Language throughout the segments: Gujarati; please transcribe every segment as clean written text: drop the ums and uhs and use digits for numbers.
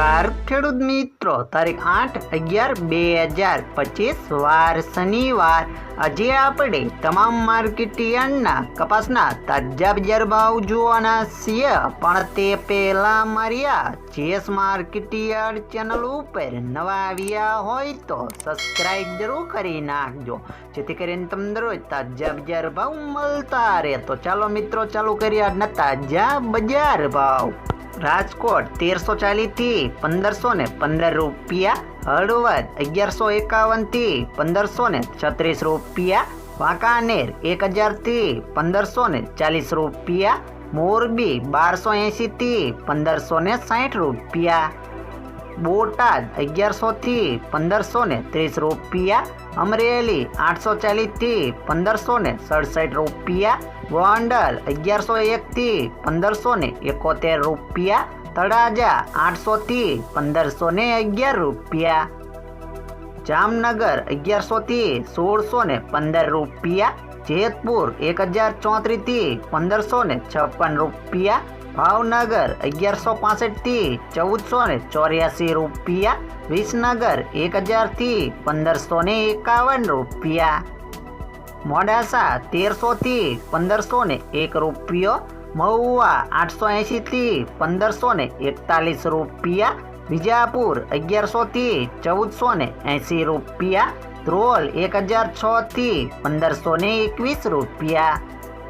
નમસ્કાર ખેડૂત મિત્રો, તારીખ 8/11/2025 વાર શનિવાર। આજે આપણે તમામ માર્કેટ યાર્ડના કપાસના તાજા બજાર ભાવ જોવાના છીએ, પણ તે પહેલા મારી આ જેએસ માર્કેટ યાર્ડ ચેનલ ઉપર નવા આવ્યા હોય તો સબસ્ક્રાઇબ જરૂર કરી નાખજો, જેથી કરીને તમને રોજ તાજા બજાર ભાવ મળતા રહે। તો ચાલો મિત્રો, ચાલુ કરીએ આજના તાજા બજાર ભાવ। રાજકોટ 1340 થી 1515 રૂપિયા, હળવદ 1151 થી 1536 રૂપિયા, વાંકાનેર 1000 થી 1540 રૂપિયા, મોરબી 1280 થી 1560 રૂપિયા, બોટાદ 1100 થી 1530 રૂપિયા, અમરેલી 840 થી 1567 રૂપિયા, ગોંડલ 1101 થી 1571 રૂપિયા, તળાજા 800 થી 1511 રૂપિયા, જામનગર 1100 થી 1615 રૂપિયા, જેતપુર 1034 થી 1556 રૂપિયા, ભાવનગર 1165 થી 1484 રૂપિયા, વિસનગર 1000 થી 1551 રૂપિયા, મોડાસા 1300 થી 1501 રૂપિયો, મહુવા 880 થી 1541 રૂપિયા, વિજાપુર 1100 થી 1480 રૂપિયા, ધ્રોલ 1006 થી 1521 રૂપિયા,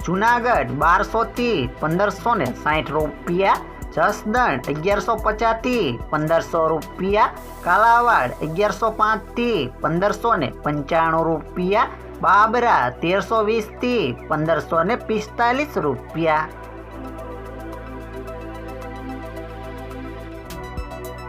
જુનાગઢ 1200 થી 1560 રૂપિયા, જસદણ 1150 થી 1500 રૂપિયા, કાલાવાડ 1105 થી 1595 રૂપિયા, બાબરા 1320 થી 1545 રૂપિયા।